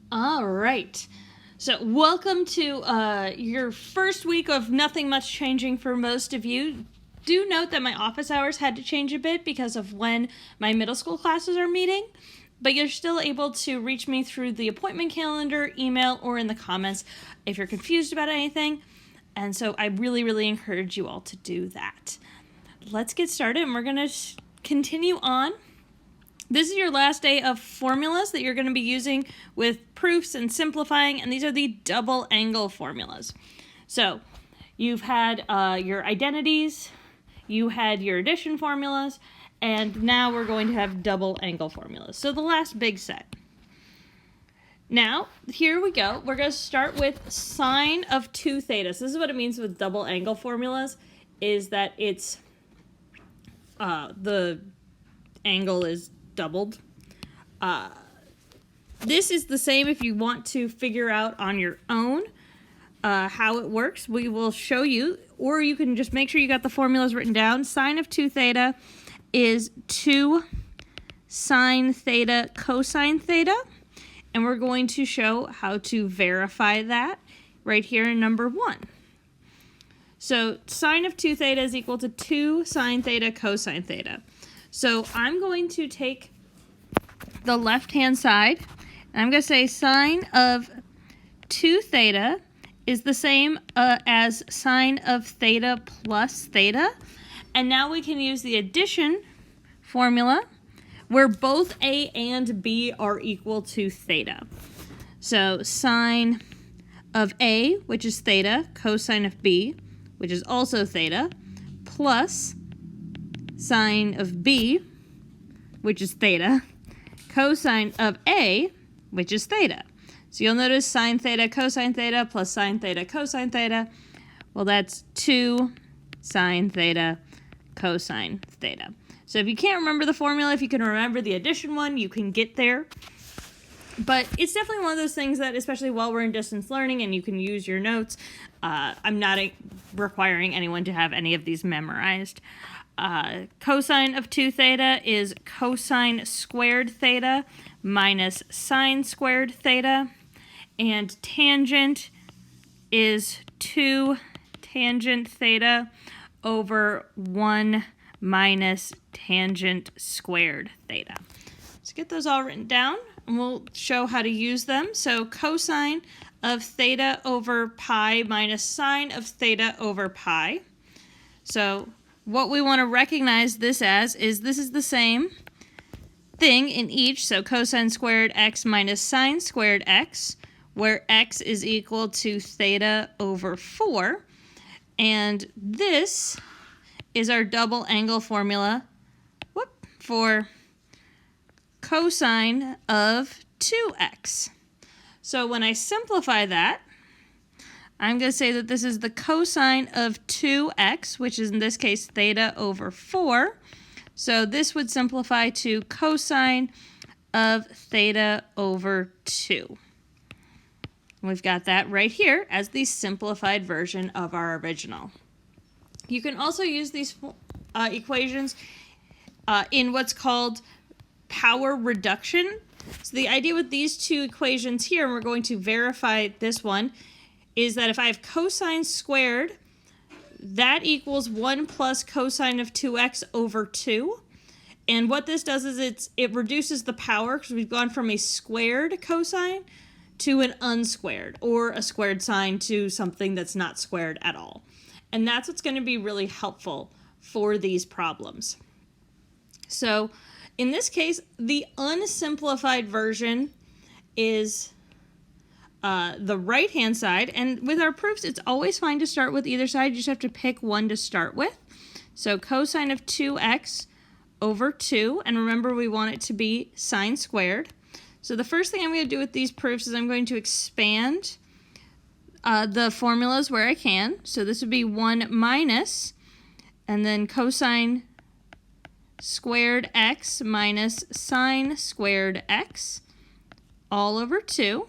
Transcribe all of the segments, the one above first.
All right. So, welcome to your first week of nothing much changing for most of you. Do note that my office hours had to change a bit because of when my middle school classes are meeting, but you're still able to reach me through the appointment calendar, email, or in the comments if you're confused about anything. And so, I really, really encourage you all to do that. Let's get started, and we're going to continue on. This is your last day of formulas that you're going to be using with proofs and simplifying, and these are the double angle formulas. So you've had your identities, you had your addition formulas, and now we're going to have double angle formulas. So the last big set. Now, here we go. We're going to start with sine of 2 theta. So this is what it means with double angle formulas, is that it's the angle is doubled. This is the same if you want to figure out on your own how it works. We will show you, or you can just make sure you got the formulas written down. Sine of 2 theta is 2 sine theta cosine theta, and we're going to show how to verify that right here in number 1. So sine of 2 theta is equal to 2 sine theta cosine theta. So I'm going to take the left-hand side, and I'm going to say sine of 2 theta is the same as sine of theta plus theta. And now we can use the addition formula where both a and b are equal to theta. So sine of a, which is theta, cosine of b, which is also theta, plus sine of b, which is theta, cosine of a, which is theta. So you'll notice sine theta cosine theta plus sine theta cosine theta. Well, that's 2 sine theta cosine theta. So if you can't remember the formula, if you can remember the addition one, you can get there. But it's definitely one of those things that, especially while we're in distance learning and you can use your notes, I'm not requiring anyone to have any of these memorized. Cosine of 2 theta is cosine squared theta minus sine squared theta. And tangent is 2 tangent theta over 1 minus tangent squared theta. Let's get those all written down, and we'll show how to use them. So cosine of theta over pi minus sine of theta over pi. So what we want to recognize this as is this is the same thing in each. So cosine squared x minus sine squared x, where x is equal to theta over 4. And this is our double angle formula for cosine of 2x. So when I simplify that, I'm going to say that this is the cosine of 2x, which is in this case theta over 4. So this would simplify to cosine of theta over 2. We've got that right here as the simplified version of our original. You can also use these equations in what's called power reduction. So the idea with these two equations here, and we're going to verify this one, is that if I have cosine squared, that equals 1 plus cosine of 2x over 2. And what this does is it reduces the power, because we've gone from a squared cosine to an unsquared, or a squared sine to something that's not squared at all. And that's what's going to be really helpful for these problems. So in this case, the unsimplified version is the right-hand side. And with our proofs, it's always fine to start with either side. You just have to pick one to start with. So cosine of 2x over 2. And remember, we want it to be sine squared. So the first thing I'm going to do with these proofs is I'm going to expand the formulas where I can. So this would be 1 minus, and then cosine squared x minus sine squared x all over 2.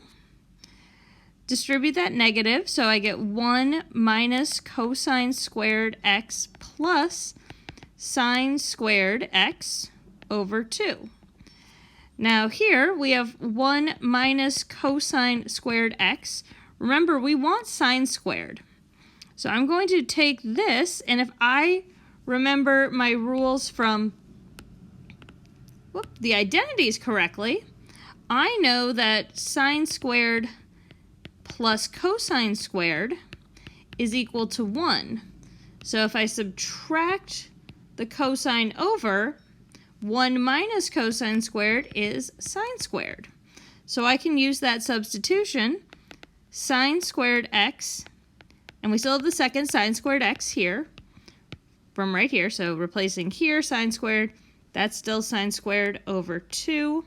Distribute that negative, so I get 1 minus cosine squared x plus sine squared x over 2. Now here we have 1 minus cosine squared x. Remember, we want sine squared. So I'm going to take this, and if I remember my rules from the identities correctly, I know that sine squared plus cosine squared is equal to 1. So if I subtract the cosine over, 1 minus cosine squared is sine squared. So I can use that substitution, sine squared x, and we still have the second sine squared x here, from right here. So replacing here, sine squared, that's still sine squared over 2,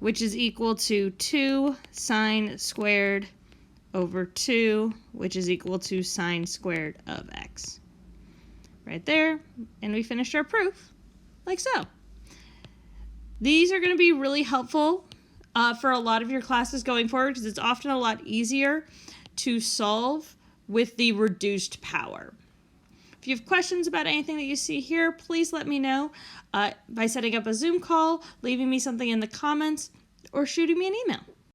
which is equal to 2 sine squared over 2, which is equal to sine squared of x. Right there, and we finished our proof, like so. These are going to be really helpful for a lot of your classes going forward because it's often a lot easier to solve with the reduced power. If you have questions about anything that you see here, please let me know by setting up a Zoom call, leaving me something in the comments, or shooting me an email.